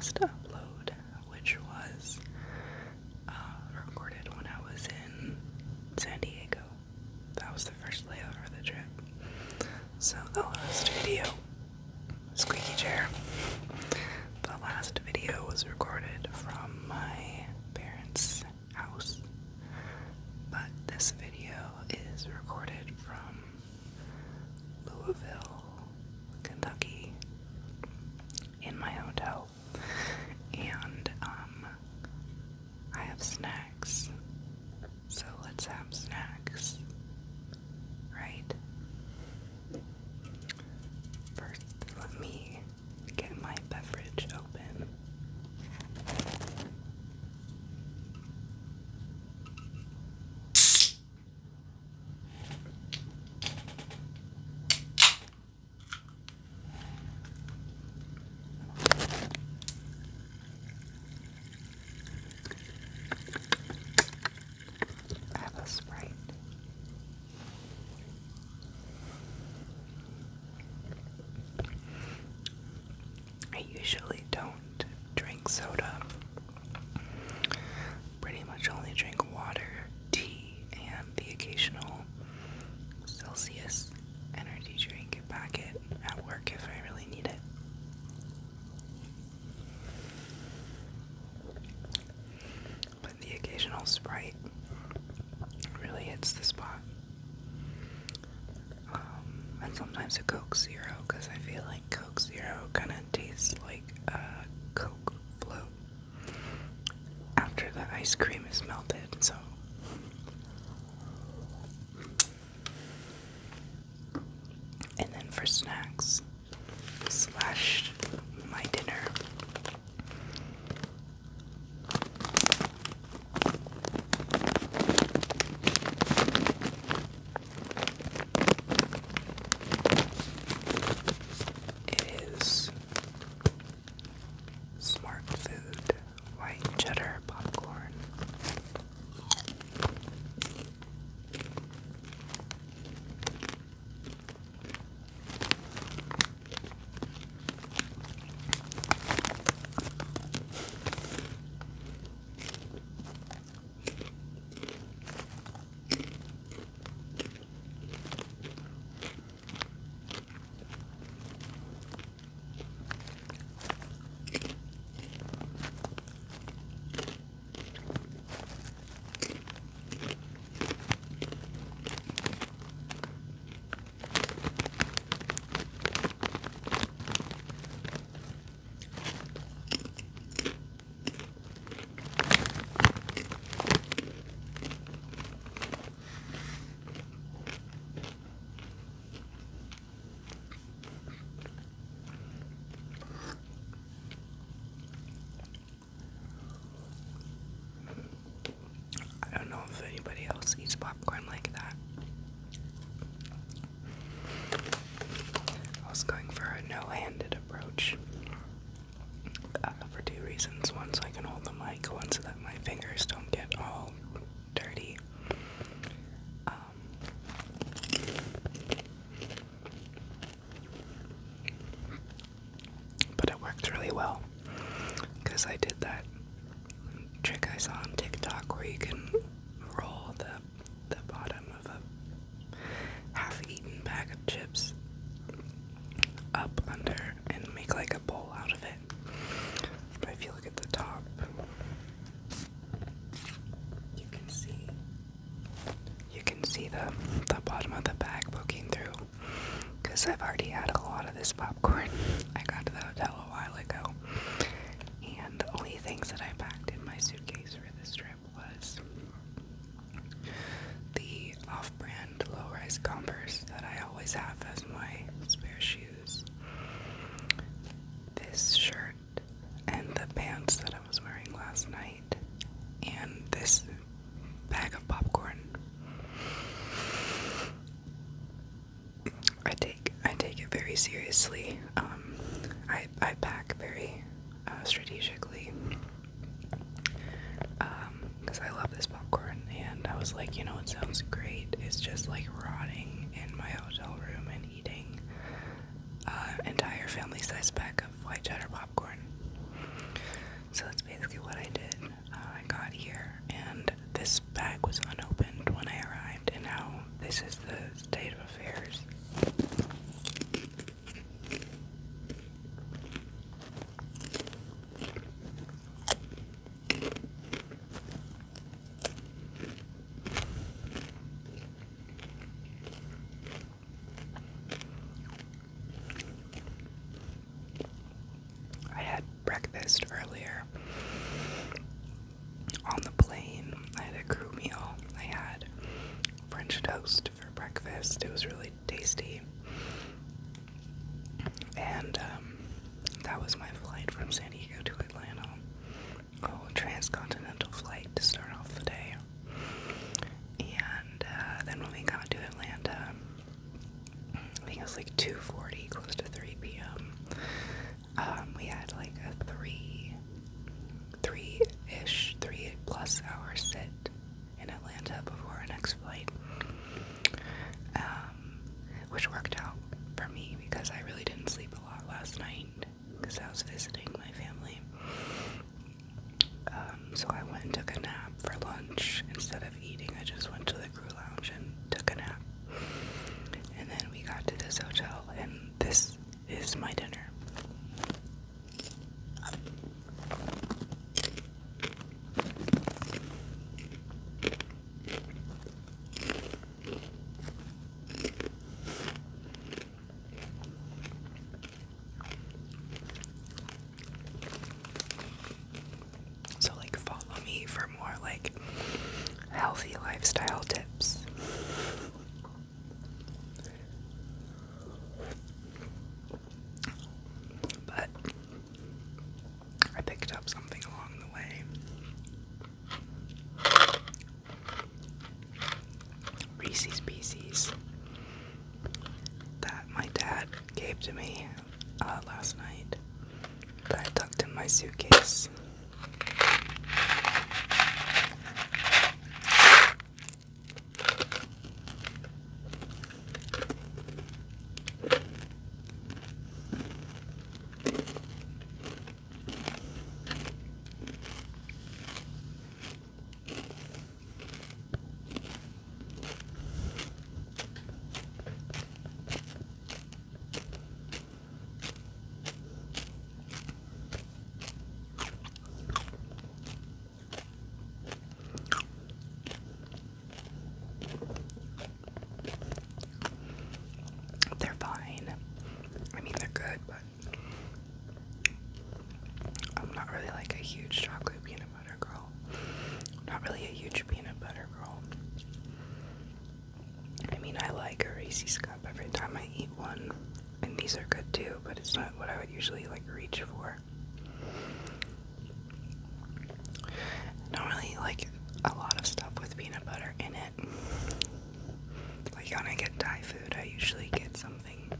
last upload, which was recorded when I was in San Diego. That was the first layover of the trip. So the last video, squeaky chair, the last video was recorded from my parents' house, but this video is recorded from Louisville, Kentucky, in my hotel, and I have snacks, so let's have snacks, right? First, let me get my beverage open. I have a Sprite. I usually don't drink soda. Pretty much only drink water, tea, and the occasional Celsius energy drink packet at work if I really need it. But the occasional Sprite really hits the spot. And sometimes a Coke Zero, because I feel like Coke Zero kind of tastes like a Coke float after the ice cream is melted, so. And then for snacks slash my dinner, it is smartfood white cheddar popcorn. I don't know if anybody else eats popcorn like that. I was going for a no-handed approach for two reasons. One, so I can hold the mic. One, so that my fingers don't get all dirty. But it worked really well because I did that trick I saw on TikTok where you can roll the bottom of a half-eaten bag of chips up under and make like a bowl out of it. But if you look at the top, you can see the bottom of the bag poking through, because I've already had a lot of this popcorn. I got to the hotel a while ago, and the only things that I packed in my suitcase for this trip was the off-brand low-rise Converse that I always have as my spare shoes, this shirt, and the pants that I was wearing last night, and this bag of popcorn. I take it very seriously. I pack very strategically, because I love this popcorn, and I was like, you know, it sounds great. It's just like rotting in my hotel room and eating entire family-sized pack of white cheddar popcorn. breakfast earlier. On the plane, I had a crew meal. I had French toast for breakfast. It was really tasty. And that was my flight from San Diego to Atlanta. A transcontinental flight to start off the day. And then when we got to Atlanta, I think it was like 2:40, close to 3 p.m. We had like a 3+ hour sit in Atlanta before our next flight, which worked out for me because I really didn't sleep a lot last night because I was visiting my family. So I went and took a nap for lunch. Instead of eating, I just went to the crew lounge and took a nap. And then we got to this hotel, and this is my dinner. So like follow me for more like healthy lifestyle tips. But I picked up something along the way. Reese's Pieces that my dad gave to me last night that I tucked in my suitcase. They're fine. I mean, they're good, but I'm not really like a huge chocolate peanut butter girl. Not really a huge peanut butter girl. I mean, I like a Reese's cup every time I eat one, and these are good too, but it's not what I would usually like reach for. I don't really like a lot of stuff with peanut butter in it. Like when I get Thai food, I usually get something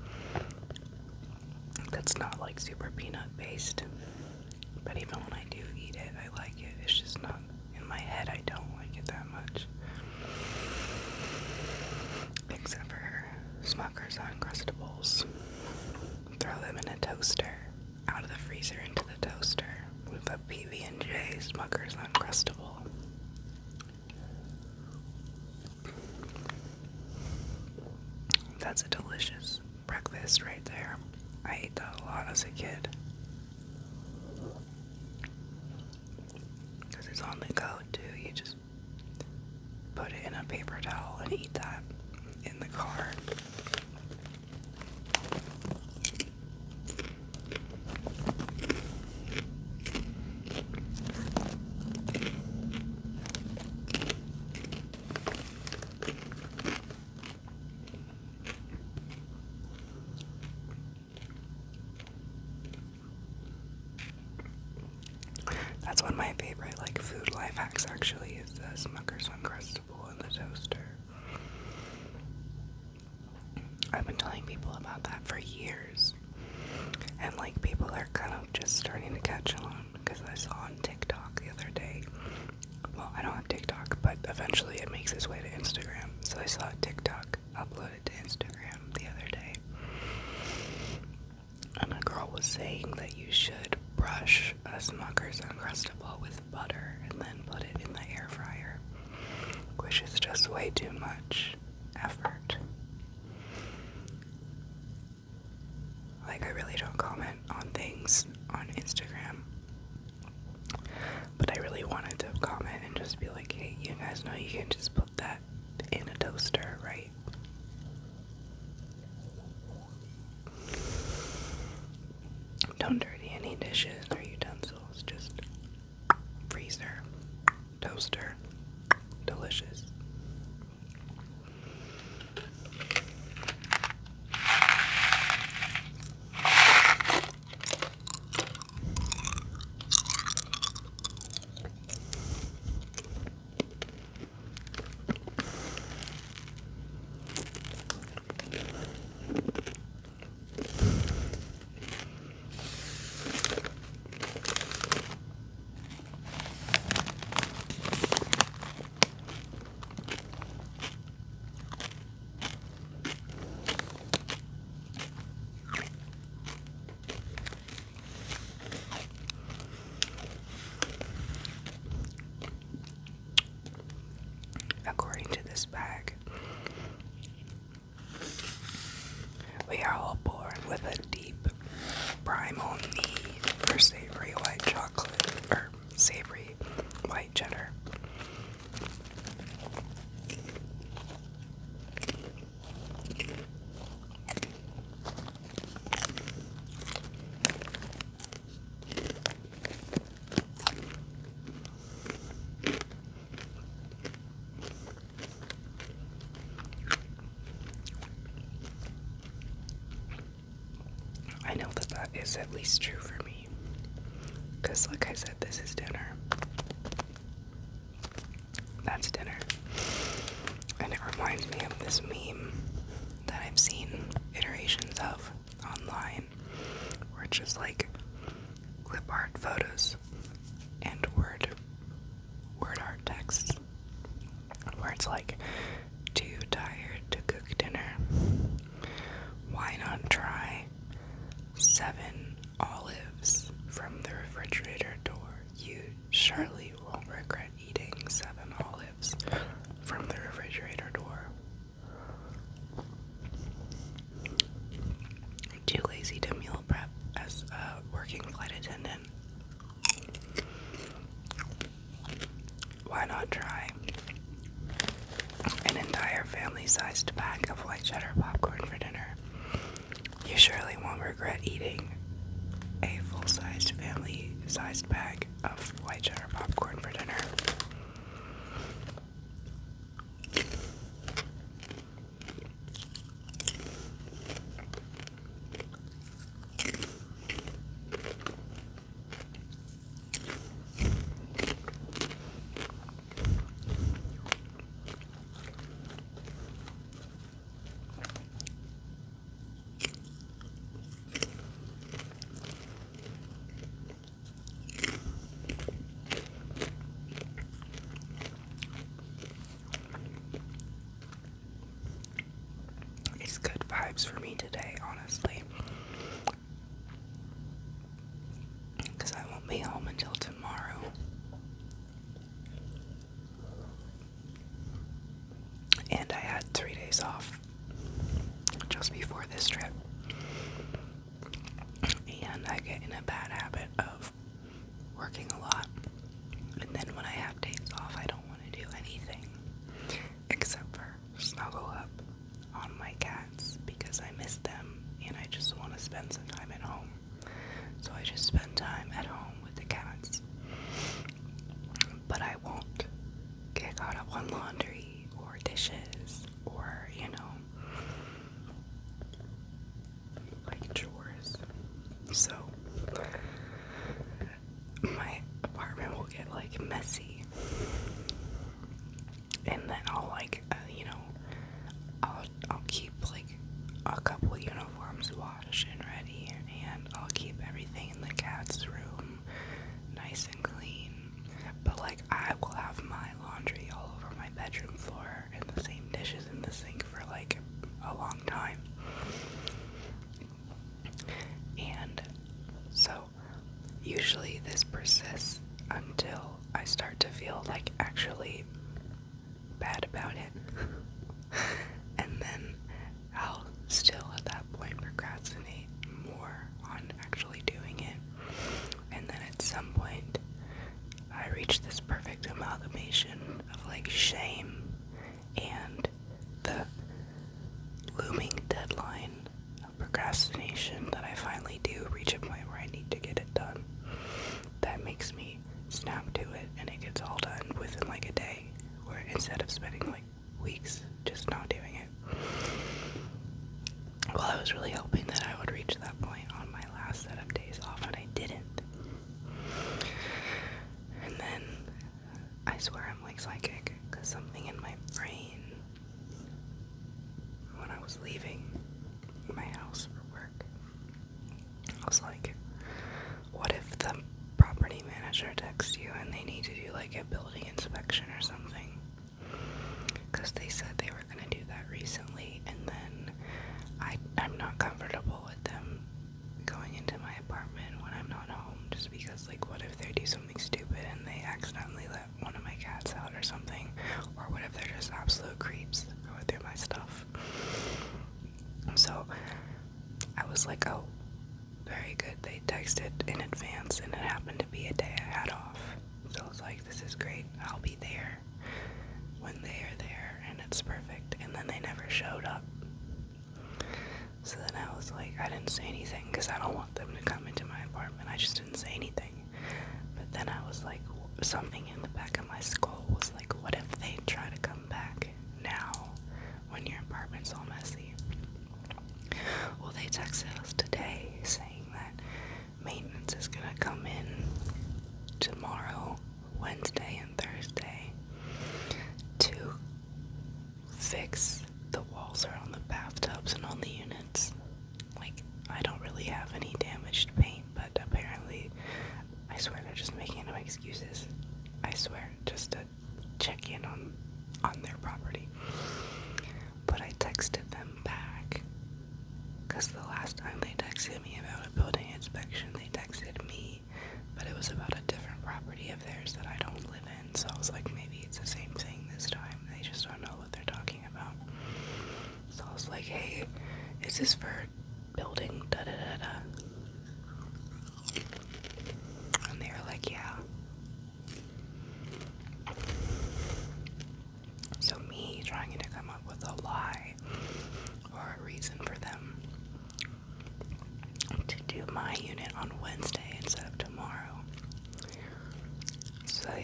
that's not like super peanut based. But even when I do eat it, I like it. It's just not, in my head, I don't like it that much. Except for Smucker's Uncrustables. Throw them in a toaster, out of the freezer into the toaster with a PB&J Smucker's Uncrustable. That's a delicious breakfast right there. I ate that a lot as a kid. Because it's on the go too. You just put it in a paper towel and eat that in the car. That's one of my favorite like food life hacks actually, is the Smucker's Uncrustable in the toaster. I've been telling people about that for years, and like people are kind of just starting to catch on, because I saw on TikTok the other day. Well, I don't have TikTok, but eventually it makes its way to Instagram. So I saw a TikTok uploaded to Instagram the other day, and a girl was saying that you should brush a Smucker's Uncrustable with butter and then put it in the air fryer, which is just way too much effort. Like, I really don't comment on things on Instagram, but I really wanted to comment and just be like, hey, you guys know you can just put that in a toaster, right? Don't dirty any dishes or utensils. is at least true for me. Because, like I said, this is dinner. That's dinner. And it reminds me of this meme that I've seen iterations of online, where it's just like clip art photos and word art texts, where it's like, too tired to cook dinner? Why not try 7 olives from the refrigerator door? You surely won't regret eating 7 olives from the refrigerator door. Too lazy to meal prep as a working flight attendant? Why not try an entire family-sized bag of white cheddar popcorn for dinner? You surely won't regret eating a full-sized family-sized bag of white cheddar popcorn for dinner. It's good vibes for me today, honestly, because I won't be home until tomorrow. And I had 3 days off just before this trip. And I get in a bad habit of working a lot. And then when I have days off, I don't want to do anything except for snuggle up on my cats because I miss them and I just want to spend some time at home. So I just spend time at home with the cats. But I won't get caught up on laundry or dishes or, like chores. So my apartment will get like messy. And then I'll I'll keep like a couple uniforms washed and ready, and I'll keep everything in the cat's room nice and clean. But like I will have my laundry all over my bedroom floor and the same dishes in the sink for like a long time. And so usually this persists until I start to feel like actually bad about it. And then I'll still at that point procrastinate more on actually doing it. And then at some point I reach this perfect amalgamation of like shame and the looming deadline of procrastination that I finally do reach a point where I need to get it done. That makes me snap to it and it gets all done within like a day, where instead of spending like weeks just not doing it. Well, I was really hoping that I would reach that point on my last set of days off, and I didn't. And then I swear I'm like psychic, because something in my brain, when I was leaving my house for work, I was like, what if the property manager texts you and they need to do like a building inspection or something? Because they said they were going to do that recently, and then I'm not comfortable with them going into my apartment when I'm not home, just because like what if they do something stupid and they accidentally let one of my cats out or something, or what if they're just absolute creeps going through my stuff? So I was like, oh, very good, they texted in advance and it happened to be a day I had off, so I was like, this is great, I'll be there when they are there and it's perfect. And then they never showed up. So then I was like, I didn't say anything because I don't want them to come into my apartment. I just didn't say anything. But then I was like, something in the back of my skull was like, what if they try to come back now when your apartment's all messy? Well, they texted us today saying that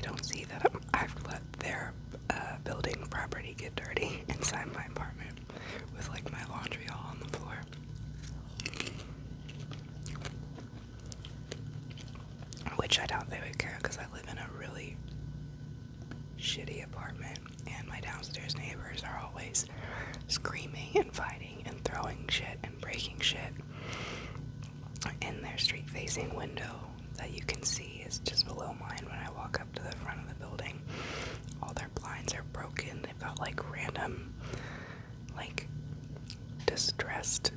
don't see that I've let their building property get dirty inside my apartment with like my laundry all on the floor. Which I doubt they would care because I live in a really shitty apartment and my downstairs neighbors are always screaming and fighting and throwing shit and breaking shit in their street facing window that you can see is just below mine when I walk up to the front of the building. All their blinds are broken. They've got like random, like distressed,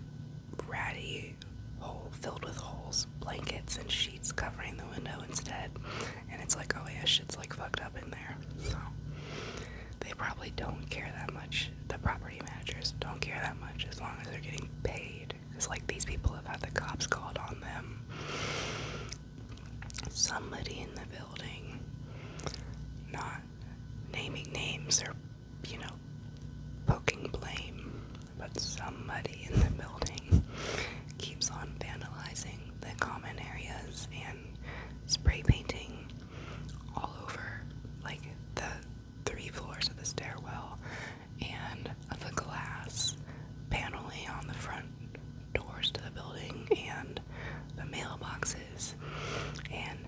ratty hole filled with holes, blankets and sheets covering the window instead. And it's like, oh yeah, shit's like fucked up in there. So they probably don't care that much. The property managers don't care that much as long as they're getting paid. Because like these people have had the cops called on them. Somebody in the building, not naming names or, poking blame, but somebody in the building keeps on vandalizing the common areas and spray painting all over, like, the 3 floors of the stairwell and the glass paneling on the front doors to the building and the mailboxes. And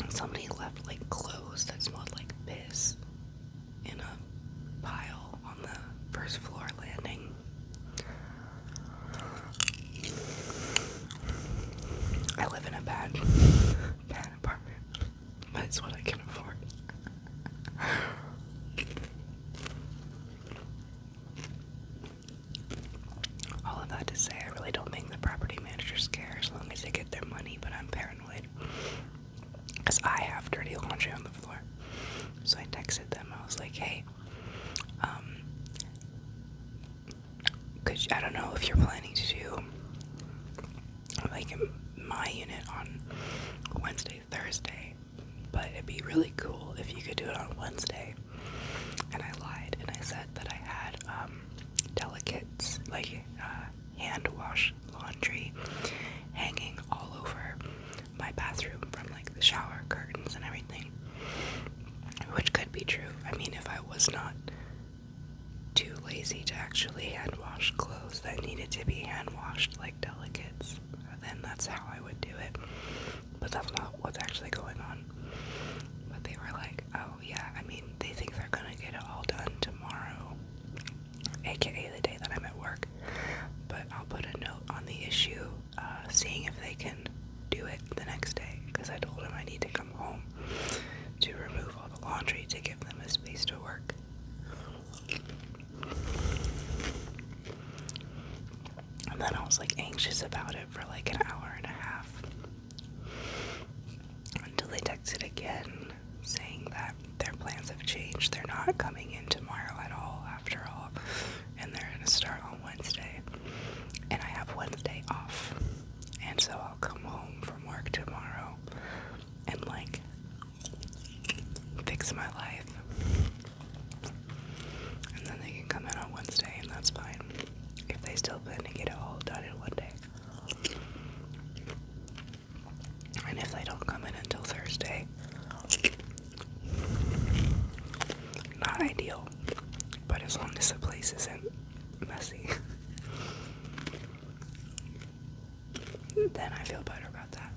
somebody left like clothes that smelled like piss in a pile on the first floor landing. I live in a bad apartment, but it's what I can afford. All of that to say, I really don't think the property managers care as long as they get their money, but I'm paranoid. Because I have dirty laundry on the floor. So I texted them. I was like, hey, I don't know if you're planning to do like my unit on Wednesday, Thursday, but it'd be really cool if you could do it on Wednesday. And I lied and I said that I had delicates, like hand wash laundry hanging all over my bathroom from like the shower curtains and everything, which could be true. I mean, if I was not too lazy to actually hand wash clothes that needed to be hand washed like delicates, then that's how I would do it. But that's not what's actually going on. But they were like, oh yeah, I mean, they think they're gonna get it all done tomorrow, aka the day that I'm at work. But I'll put a note on the issue, seeing if they can do it the next day, because I told them I need to come home to remove all the laundry to give them a space to work. And then I was like anxious about it for like an hour and a half until they texted again saying that their plans have changed. They're not coming in tomorrow at all after all, and they're gonna start on Wednesday. And I have Wednesday off, and so I'll come home from work tomorrow and like fix my life, and then they can come in on Wednesday, and that's fine if they still plan to get it all done in one day. And if they don't come in until Thursday, not ideal, but as long as the place isn't messy, then I feel better about that.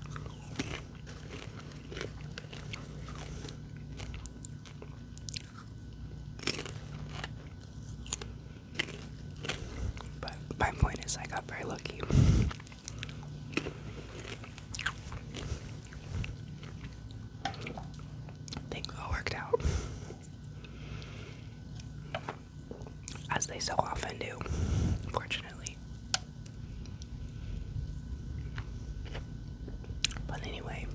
But my point is, I got very lucky. Things all worked out, as they so often do, fortunately. But anyway,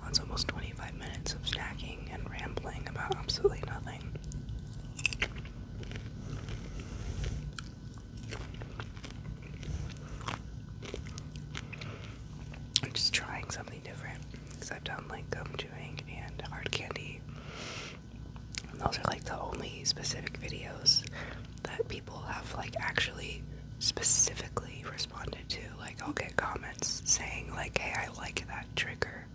that's almost 25 minutes of snacking and rambling about absolutely nothing. I'm just trying something different, because I've done like gum chewing and hard candy, and those are like the only specific videos that people have like actually specifically responded to. Like, I'll get comments saying like, hey, I like that trigger,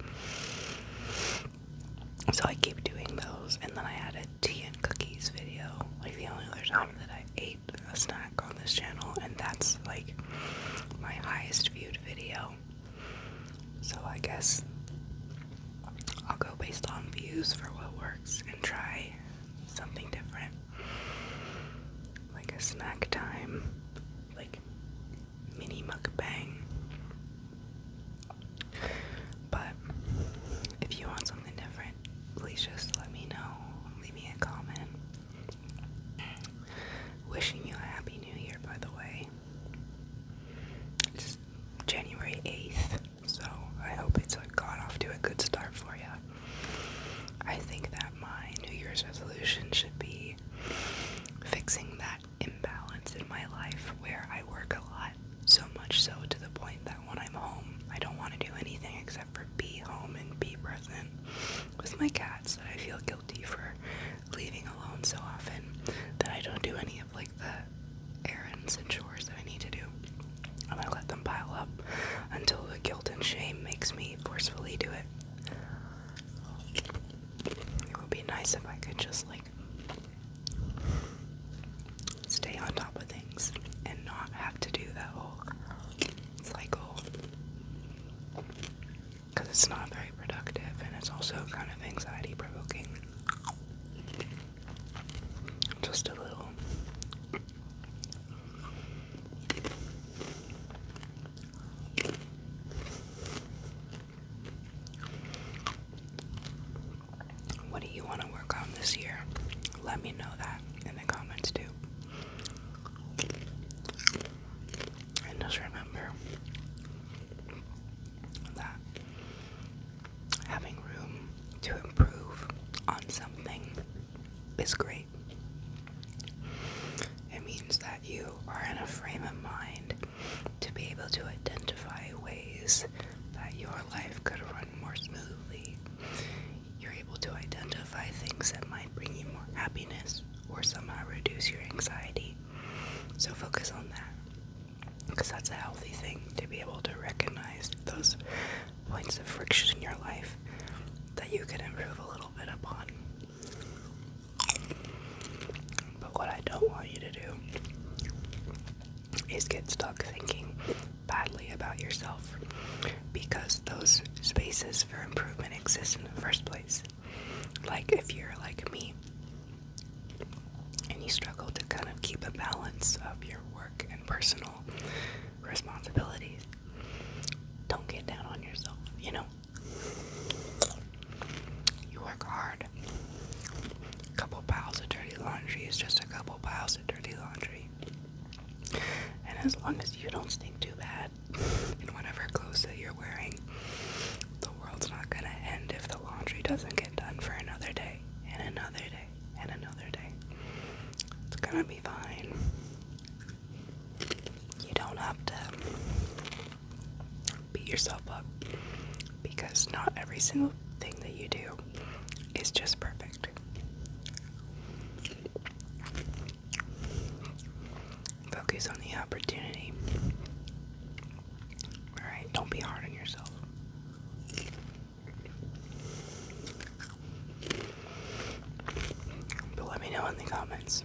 So I keep doing those, and then I had a tea and cookies video, like the only other time that I ate a snack on this channel, and that's like my highest viewed video. So I guess I'll go based on views for what works and try something different, like a snack time, like mini mukbang. But if you want something different, please just let me know. Leave me a comment. Wishing you a happy new year, by the way. It's January 8th, so I hope it's got off to a good start for you. I think that my New Year's resolution should be fixing that imbalance in my life where I work a lot, so much so to the point that when I'm home, I don't want to do anything except for be home and be present with my cats, that I feel guilty for leaving alone so often that I don't do any of like the errands and chores that I need to do. And I let them pile up until the guilt and shame makes me forcefully do it. It would be nice if I could just like stay on top of things and not have to do that whole cycle, because it's not very productive and it's also kind of anxiety provoking. Just a little. What do you want to work on this year? Let me know that in the comments too. And just remember that having room to improve on something is great. It means that you are in a frame of mind to be able to identify ways that your life could run more smoothly. You're able to identify things that might bring you more happiness or somehow reduce your anxiety. So focus on that, because that's a healthy thing, to be able to recognize those points of friction in your life that you can improve a little bit upon. But what I don't want you to do is get stuck thinking badly about yourself, because those spaces for improvement exist in the first place. Like if you're like me and you struggle to kind of keep a balance of your work and personal responsibilities, don't get down on yourself, you know? You work hard. A couple piles of dirty laundry is just a couple piles of dirty laundry. And as long as you don't stink too bad in whatever clothes that you're wearing, the world's not gonna end if the laundry doesn't get done for another day, and another day, and another day. It's gonna be fine. You don't have to beat yourself up, because not every single thing that you do is just perfect. Focus on the opportunity. Alright, don't be hard on yourself. But let me know in the comments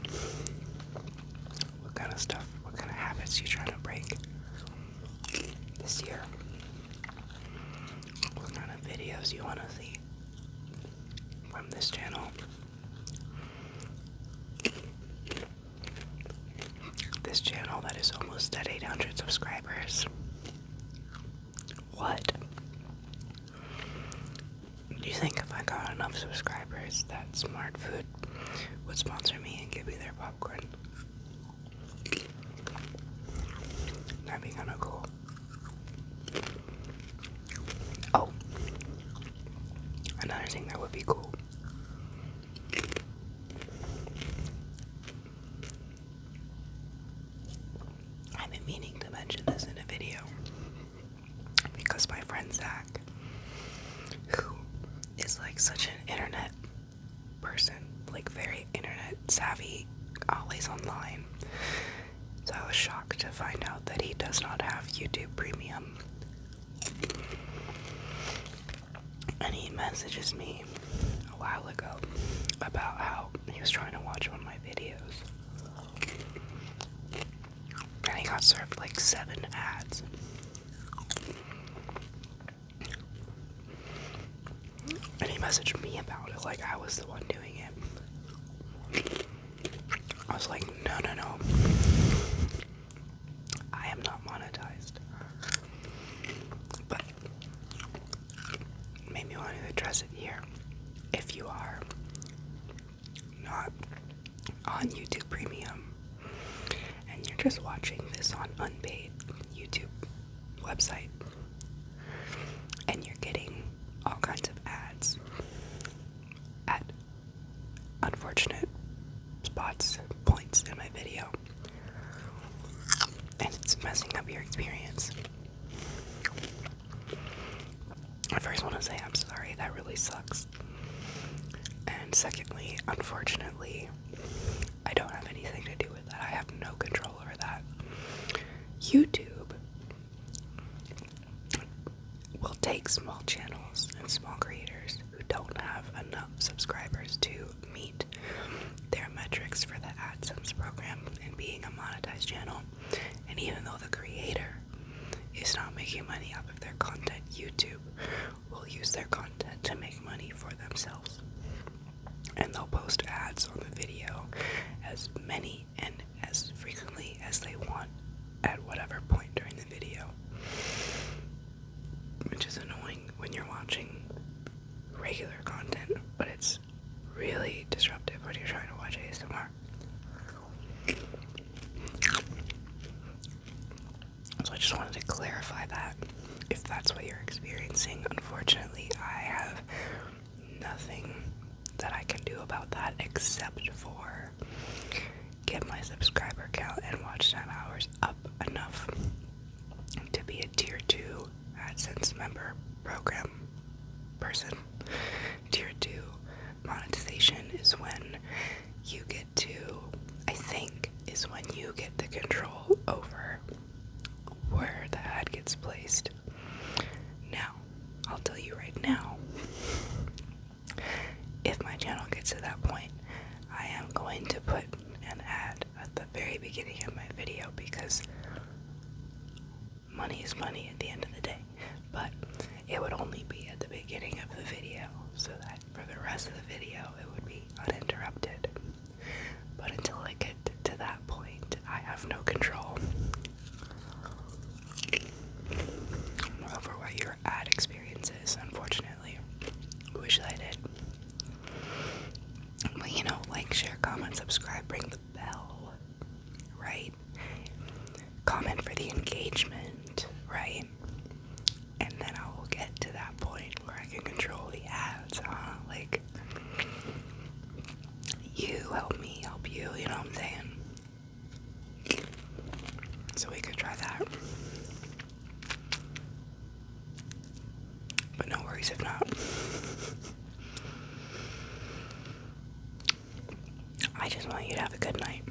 what kind of stuff, what kind of habits you're trying to break this year. What kind of videos you want to see from this channel. This channel that is almost at 800 subscribers. What? Do you think if I got enough subscribers that Smartfood would sponsor me and give me their popcorn? That'd be kind of cool. Oh, another thing that would be cool. I've been meaning to mention this in a video, because my friend Zach, who is like such an internet person, like very internet savvy, always online. So I was shocked to find out that he does not have YouTube Premium. And he messages me a while ago about how he was trying to watch one of my videos. And he got served like 7 ads. And he messaged me about it like I was the one doing it. I was like, no. I am not monetized. But made me want to address it here. If you are not on YouTube Premium and you're just watching this on unpaid YouTube website and you're getting all kinds of ads at unfortunate spots, points in my video, and it's messing up your experience, I first want to say I'm sorry, that really sucks. And secondly, unfortunately, I don't have anything to do with that. I have no control over that. YouTube will take small channels and small creators who don't have enough subscribers to meet their metrics for the AdSense program and being a monetized channel. And even though the creator is not making money off of their content, YouTube will use their content to make money for themselves. And they'll post ads on the video as many and as frequently as they want at whatever point during the video. Which is annoying when you're watching regular content, but it's really disruptive when you're trying to watch ASMR. So I just wanted to clarify that, if that's what you're experiencing. Unfortunately, I have nothing that I can do about that except for get my subscriber count and watch time hours up enough to be a tier 2 AdSense member program person. Tier 2 monetization is when you get to, I think, is when you get the control over where the ad gets placed. Now, I'll tell you right now, if my channel gets to that point, I am going to put an ad at the very beginning of my video, because money is money at the end of the day. But it would only be at the beginning of the video, so that for the rest of the video it would be uninterrupted. But until I get to that point, I have no control over what your ad experience is, unfortunately. I wish I did. But like, share, comment, subscribe, ring the bell, right? Comment for the engagement, right? And then I will get to that point where I can control the ads, like, you help me help you, you know what I'm saying? So we could try that. But no worries if not. I just want you to have a good night.